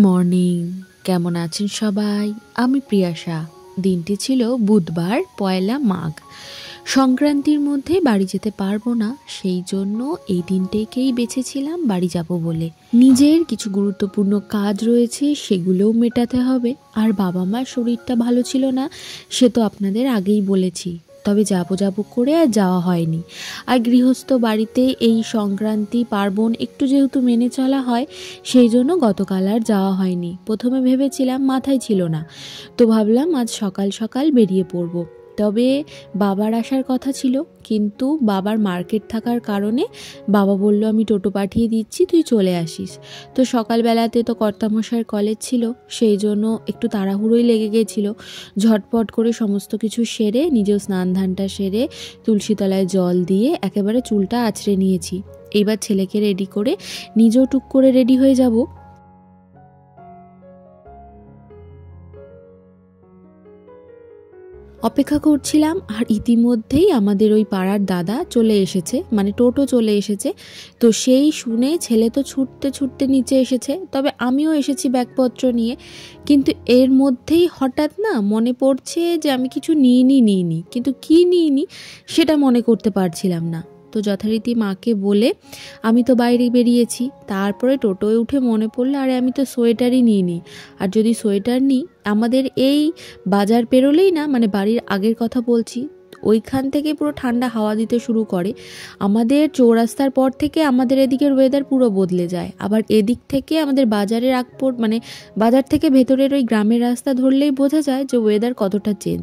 Morning, কেমন আছেন সবাই? আমি প্রিয়াশা। দিনটি ছিল বুধবার, পয়লা মাঘ। সংক্রান্তির মধ্যে বাড়ি যেতে পারবো না, সেই জন্য এই দিনটাকেই বেছেছিলাম বাড়ি যাব বলে। নিজের কিছু গুরুত্বপূর্ণ কাজ রয়েছে, সেগুলোও মেটাতে হবে। আর বাবা মার শরীরটা ভালো ছিল না, সে তো আপনাদের আগেই বলেছি। তবে যাবো করে আর যাওয়া হয়নি। আর গৃহস্থ বাড়িতে এই সংক্রান্তি পার্বণ একটু যেহেতু মেনে চলা হয়, সেই জন্য গতকাল আর যাওয়া হয়নি। প্রথমে ভেবেছিলাম, মাথায় ছিল না, তো ভাবলাম আজ সকাল সকাল বেরিয়ে পড়ব। তবে বাবার আসার কথা ছিল, কিন্তু বাবার মার্কেট থাকার কারণে বাবা বলল আমি টোটো পাঠিয়ে দিচ্ছি, তুই চলে আসিস। তো সকালবেলাতে তো কর্তামশাইয়ের কলেজ ছিল, সেই জন্য একটু তাড়াহুড়োই লেগে গেছিলো। ঝটপট করে সমস্ত কিছু সেরে, নিজেও স্নান ধানটা সেরে তুলসীতলায় জল দিয়ে একেবারে চুলটা আঁচড়ে নিয়েছি। এইবার ছেলেকে রেডি করে নিজেও টুক করে রেডি হয়ে যাব। অপেক্ষা করছিলাম, আর ইতিমধ্যেই আমাদের ওই পাড়ার দাদা চলে এসেছে, মানে টোটো চলে এসেছে। তো সেই শুনে ছেলে তো ছুটতে ছুটতে নিচে এসেছে, তবে আমিও এসেছি ব্যাগপত্র নিয়ে। কিন্তু এর মধ্যেই হঠাৎ না মনে পড়ছে যে আমি কিছু নিইনি, কিন্তু কি নিইনি সেটা মনে করতে পারছিলাম না। তো যথারীতি মাকে বলে আমি তো বাইরে বেরিয়েছি। তারপরে টোটোয় উঠে মনে পড়লো, আরে আমি তো সোয়েটারই নিইনি। আর যদি সোয়েটার নিই, আমাদের এই বাজার পেরোলেই না, মানে বাড়ির আগের কথা বলছি, ওইখান থেকে পুরো ঠান্ডা হাওয়া দিতে শুরু করে। আমাদের চৌরাস্তার পর থেকে আমাদের এদিকের ওয়েদার পুরো বদলে যায়। আবার এদিক থেকে আমাদের বাজারের মানে বাজার থেকে ভেতরের ওই গ্রামের রাস্তা ধরলেই বোঝা যায় যে ওয়েদার কতটা চেঞ্জ।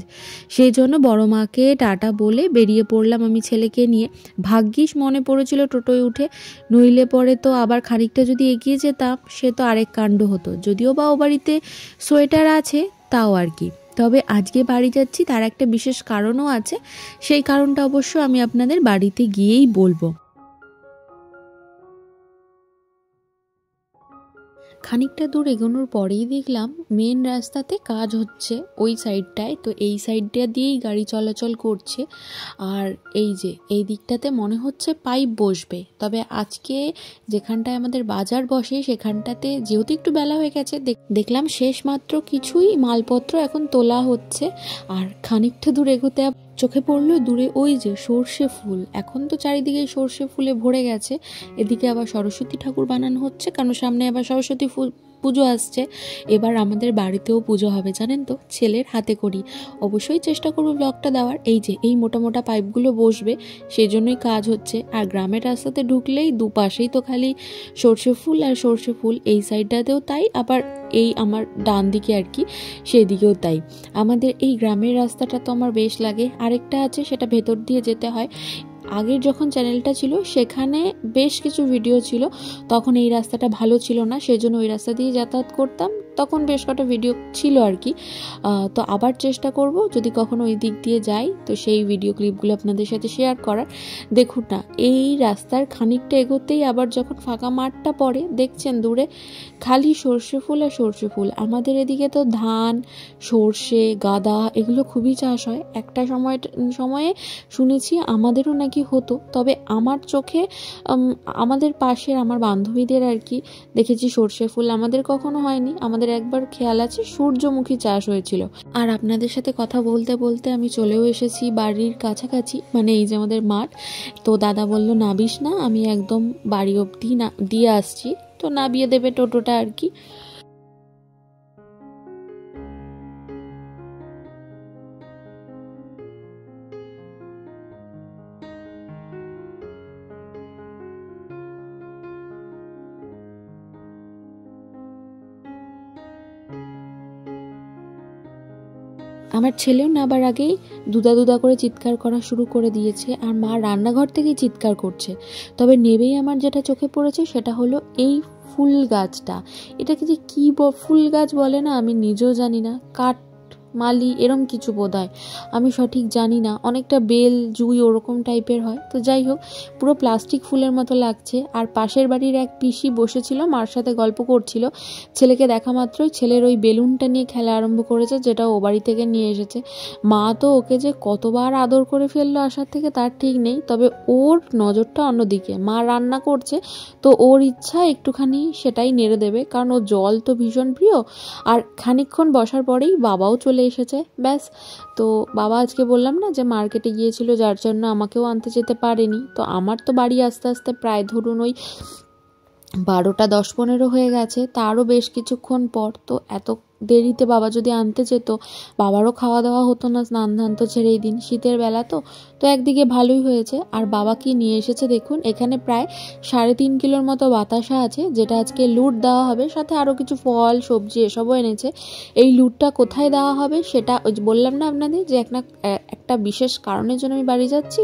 সেই জন্য বড় মাকে টাটা বলে বেরিয়ে পড়লাম আমি ছেলেকে নিয়ে। ভাগ্যিস মনে পড়েছিল টোটোয় উঠে, নইলে পরে তো আবার খানিকটা যদি এগিয়ে যেতাম, সে তো আরেক কাণ্ড হতো। যদিও বা ও বাড়িতে সোয়েটার আছে, তাও আর কি। তবে আজকে বাড়ি যাচ্ছি, তার একটা বিশেষ কারণও আছে। সেই কারণটা অবশ্য আমি আপনাদের বাড়িতে গিয়েই বলবো। খানিকটা দূর এগোনোর পরেই দেখলাম মেন রাস্তাতে কাজ হচ্ছে ওই সাইডটায়। তো এই সাইডটা দিয়েই গাড়ি চলাচল করছে। আর এই যে এই দিকটাতে মনে হচ্ছে পাইপ বসবে। তবে আজকে যেখানটায় আমাদের বাজার বসে, সেখানটাতে যেহেতু একটু বেলা হয়ে গেছে, দেখলাম শেষ মাত্র কিছুই মালপত্র এখন তোলা হচ্ছে। আর খানিকটা দূর এগোতে চোখে পড়লো দূরে ওই যে সর্ষে ফুল। এখন তো চারিদিকে সর্ষে ফুলে ভরে গেছে। এদিকে আবার সরস্বতী ঠাকুর বানানো হচ্ছে, কারণ সামনে আবার সরস্বতী পুজো আসছে। এবার আমাদের বাড়িতেও পুজো হবে, জানেন তো, ছেলের হাতে করি। অবশ্যই চেষ্টা করবো ব্লগটা দেওয়ার। এই যে এই মোটা মোটা পাইপগুলো বসবে, সেই জন্যই কাজ হচ্ছে। আর গ্রামের রাস্তাতে ঢুকলেই দুপাশেই তো খালি সর্ষে ফুল আর সর্ষে ফুল। এই সাইডটাতেও তাই, আবার এই আমার ডান দিকে আর কি, সেদিকেও তাই। আমাদের এই গ্রামের রাস্তাটা তো আমার বেশ লাগে। আরেকটা আছে, সেটা ভেতর দিয়ে যেতে হয়। আগের যখন চ্যানেলটা ছিল সেখানে বেশ কিছু ভিডিও ছিল, তখন এই রাস্তাটা ভালো ছিল না, সেজন্য ওই রাস্তা দিয়ে যাতায়াত করতাম। তখন বেশ কটা ভিডিও ছিল আর কি। তো আবার চেষ্টা করব, যদি কখনো ওই দিক দিয়ে যাই, তো সেই ভিডিও ক্লিপগুলো আপনাদের সাথে শেয়ার করার। দেখুন না, এই রাস্তার খানিকটা এগোতেই আবার যখন ফাঁকা মাঠটা পড়ে, দেখছেন দূরে খালি সর্ষে ফুল আর সর্ষে ফুল। আমাদের এদিকে তো ধান, সর্ষে, গাদা এগুলো খুবই চাষ হয়। একটা সময়ে শুনেছি আমাদেরও নাকি হতো। তবে আমার চোখে আমাদের পাশের আমার বান্ধবীদের আর কি দেখেছি সর্ষে ফুল, আমাদের কখনো হয়নি। আমাদের একবার খেয়াল আছে সূর্যমুখী চাষ হয়েছিল। আর আপনাদের সাথে কথা বলতে বলতে আমি চলেও এসেছি বাড়ির কাছাকাছি, মানে এই যে আমাদের মাঠ। তো দাদা বলল নাবিস না, আমি একদম বাড়ি অবধি না দিয়ে আসছি, তো নামিয়ে দেবে টোটোটা আর কি। আমার ছেলেও নাবার আগেই দুদা করে চিৎকার করা শুরু করে দিয়েছে, আর মা রান্নাঘর থেকেই চিৎকার করছে। তবে নেবেই আমার যেটা চোখে পড়েছে সেটা হলো এই ফুল গাছটা। এটাকে যে কি ফুল গাছ বলে না, আমি নিজেও জানি না। মালি এরম কিছু বোধহয়, আমি সঠিক জানি না, অনেকটা বেল জুই ওরকম টাইপের হয়। তো যাই হোক, পুরো প্লাস্টিক ফুলের মতো লাগছে। আর পাশের বাড়ির এক পিসি বসেছিল, মার সাথে গল্প করছিল। ছেলেকে দেখা মাত্রই ছেলের ওই বেলুনটা নিয়ে খেলা আরম্ভ করেছে, যেটা ও বাড়ি থেকে নিয়ে এসেছে। মা তো ওকে যে কতবার আদর করে ফেললো আসার থেকে তার ঠিক নেই, তবে ওর নজরটা অন্যদিকে। মা রান্না করছে তো ওর ইচ্ছা একটুখানি সেটাই নেড়ে দেবে, কারণ ও জল তো ভীষণ প্রিয়। আর খানিকক্ষণ বসার পরেই বাবাও চলে এসেছে, ব্যাস। তো বাবা আজকে বললাম না যে মার্কেটে গিয়েছিল, যার জন্য আমাকেও আনতে যেতে পারেনি। তো আমার তো বাড়ি আস্তে আস্তে প্রায় ধরুন ওই 12টা 10-15 হয়ে গেছে, তারও বেশ কিছুক্ষণ পর। তো এত দেরিতে বাবা যদি আনতে যেত, বাবারও খাওয়া দাওয়া হতো না, স্নান ধান তো ছেড়েই দিন, শীতের বেলা তো। তো একদিকে ভালোই হয়েছে। আর বাবা কি নিয়ে এসেছে দেখুন, এখানে প্রায় 3.5 কিলোর মতো বাতাসা আছে, যেটা আজকে লুট দেওয়া হবে, সাথে আরও কিছু ফল সবজি এসবও এনেছে। এই লুটটা কোথায় দেওয়া হবে সেটা ওই বললাম না আপনাদের যে একটা বিশেষ কারণের জন্য আমি বাড়ি যাচ্ছি।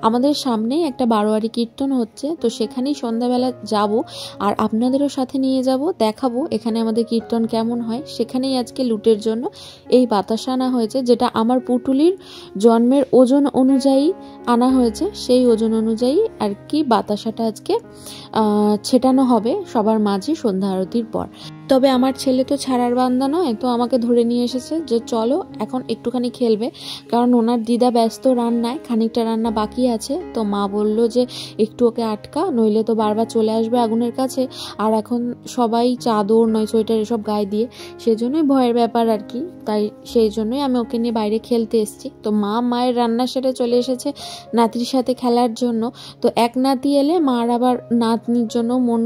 আমাদের সামনেই একটা বারোয়ারি কীর্তন হচ্ছে, তো সেখানেই সন্ধ্যাবেলা যাব, আর আপনাদেরও সাথে নিয়ে যাব, দেখাবো এখানে আমাদের কীর্তন কেমন হয়। সেখানেই আজকে লুটের জন্য এই বাতাসা আনা হয়েছে, যেটা আমার পুটুলির জন্মের ওজন অনুযায়ী আনা হয়েছে। সেই ওজন অনুযায়ী আর কি বাতাসাটা আজকে ছেটানো হবে সবার মাঝে সন্ধ্যা আরতির পর। তবে আমার ছেলে তো ছাড়ার বান্দা নয়, তো আমাকে ধরে নিয়ে এসেছে যে চলো এখন একটুখানি খেলবে, কারণ ওনার দিদা ব্যস্ত রান্নায়, খানিকটা রান্না বাকি আছে। তো মা বলল যে একটু ওকে আটকা, নইলে তো বারবার চলে আসবে আগুনের কাছে। আর এখন সবাই চাদর নয় সোয়েটার এসব গায়ে দিয়ে, সেজন্যই ভয়ের ব্যাপার আর কি। তাই সেই জন্যই আমি ওকে নিয়ে বাইরে খেলতে এসেছি। তো মায়ের রান্না সেরে চলে এসেছে নাতির সাথে খেলার জন্য। তো এক নাতি এলে মার আবার নাতনির জন্য মন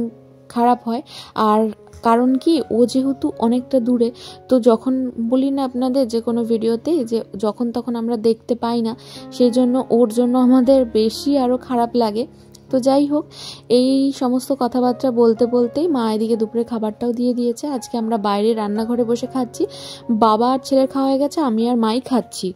খারাপ হয়। আর কারণ কি, ও যেহেতু অনেকটা দূরে, তো যখন বলি না আপনাদের যে কোনো ভিডিওতে যে যখন তখন আমরা দেখতে পাই না, সেই জন্য ওর জন্য আমাদের বেশি আরও খারাপ লাগে। তো যাই হোক, এই সমস্ত কথাবার্তা বলতে বলতেই মা এদিকে দুপুরে খাবারটাও দিয়ে দিয়েছে। আজকে আমরা বাইরে রান্নাঘরে বসে খাচ্ছি, বাবা আর ছেলের খাওয়া হয়ে গেছে, আমি আর মাই খাচ্ছি।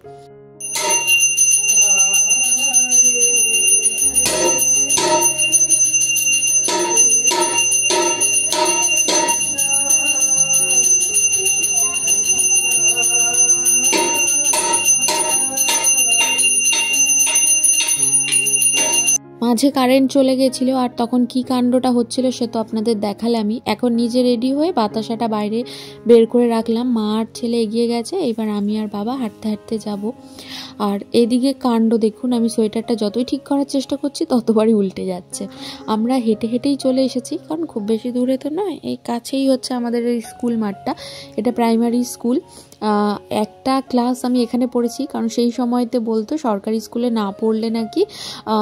মাঝে কারেন্ট চলে গেছিল, আর তখন কি কাণ্ডটা হচ্ছিল সে তো আপনাদের দেখালামই। এখন নিজে রেডি হয়ে বাতাসাটা বাইরে বের করে রাখলাম, মা আর ছেলে এগিয়ে গেছে, এবার আমি আর বাবা হাঁটতে হাঁটতে যাব। আর এদিকে কাণ্ড দেখুন, আমি সোয়েটারটা যতই ঠিক করার চেষ্টা করছি ততবারই উল্টে যাচ্ছে। আমরা হেঁটে হেঁটেই চলে এসেছি, কারণ খুব বেশি দূরে তো নয়, এই কাছেই হচ্ছে আমাদের এই স্কুল মাঠটা। এটা প্রাইমারি স্কুল। একটা ক্লাস আমি এখানে পড়েছি, কারণ সেই সময়তে বলতো সরকারি স্কুলে না পড়লে নাকি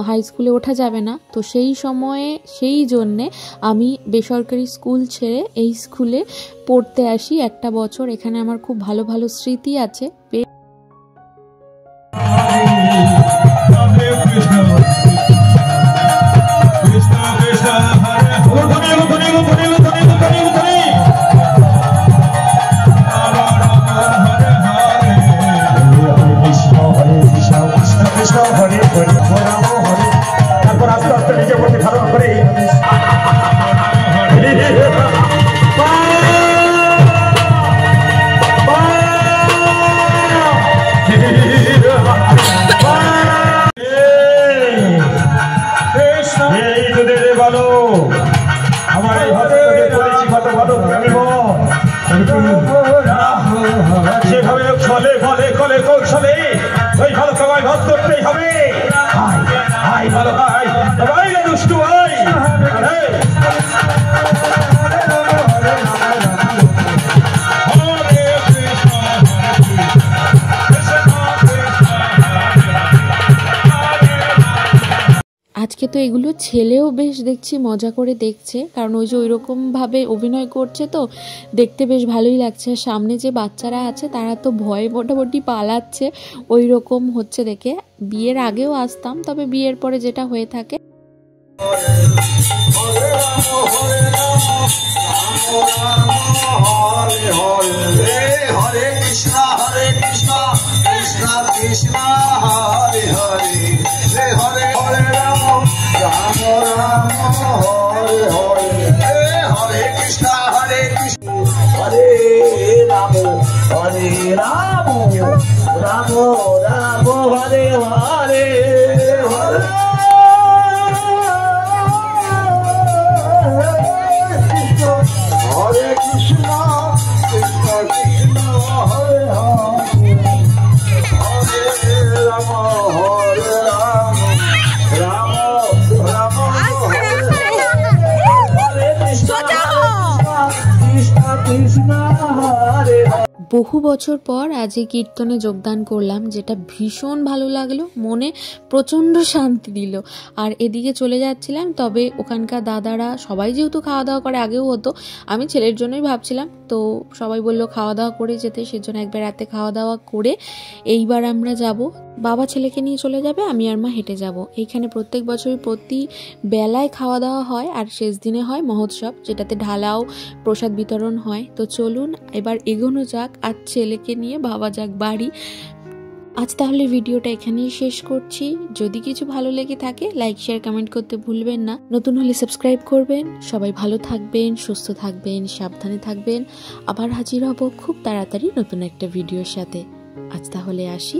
হাই স্কুলে ওঠা যাবে না। তো সেই সময়ে সেই জন্যে আমি বেসরকারি স্কুল ছেড়ে এই স্কুলে পড়তে আসি একটা বছর। এখানে আমার খুব ভালো ভালো স্মৃতি আছে। তারপর আস্তে আস্তে নিজের প্রতি ধারণ করে বলো আমার এই ভক্তকে করেছি কত ভালো যেভাবে ছলে ফলে কলে কৌশলে ওই ভালো সবাই ভক্ত করতেই হবে। হাই ভালো ভাই ভাই না দুষ্টু ভাই আজকে তো এগুলো ছেলেও বেশ দেখছি মজা করে দেখছে, কারণ ওই যে ওইরকমভাবে অভিনয় করছে, তো দেখতে বেশ ভালোই লাগছে। সামনে যে বাচ্চারা আছে তারা তো ভয়ে মোটামুটি পালাচ্ছে, ওই রকম হচ্ছে দেখে। বিয়ের আগেও আসতাম, তবে বিয়ের পরে যেটা হয়ে থাকে হরে কৃষ্ণ কৃষ্ণ কৃষ্ণ হরে হরে হরে হরে রাম রাম রাম হরে হরে হরে কৃষ্ণ কৃষ্ণ হরে রাম রাম হরে হরে হরে হরে কৃষ্ণ কৃষ্ণ কৃষ্ণ হরে হরে হরে রাম হরে রাম রাম রাম হরে হরে কৃষ্ণ কৃষ্ণ কৃষ্ণ হরে হরে। বহু বছর পর আজ এই কীর্তনে যোগদান করলাম, যেটা ভীষণ ভালো লাগলো, মনে প্রচণ্ড শান্তি দিল। আর এদিকে চলে যাচ্ছিলাম, তবে ওখানকার দাদারা সবাই যেহেতু খাওয়া দাওয়া করে, আগেও হতো, আমি ছেলের জন্যই ভাবছিলাম, তো সবাই বললো খাওয়া দাওয়া করে যেতে, সেজন্য একবার রাতে খাওয়া দাওয়া করে এইবার আমরা যাব। বাবা ছেলেকে নিয়ে চলে যাবে, আমি আর মা হেঁটে যাব। এইখানে প্রত্যেক বছরই প্রতি বেলায় খাওয়া দাওয়া হয়, আর শেষ দিনে হয় মহোৎসব, যেটাতে ঢালাও প্রসাদ বিতরণ হয়। তো চলুন এবার এগোনো যাক, আর ছেলেকে নিয়ে ভাবা যাক বাড়ি। আজ তাহলে ভিডিওটা এখানেই শেষ করছি। যদি কিছু ভালো লেগে থাকে লাইক শেয়ার কমেন্ট করতে ভুলবেন না, নতুন হলে সাবস্ক্রাইব করবেন। সবাই ভালো থাকবেন, সুস্থ থাকবেন, সাবধানে থাকবেন। আবার হাজির হব খুব তাড়াতাড়ি নতুন একটা ভিডিওর সাথে। আজ তাহলে আসি।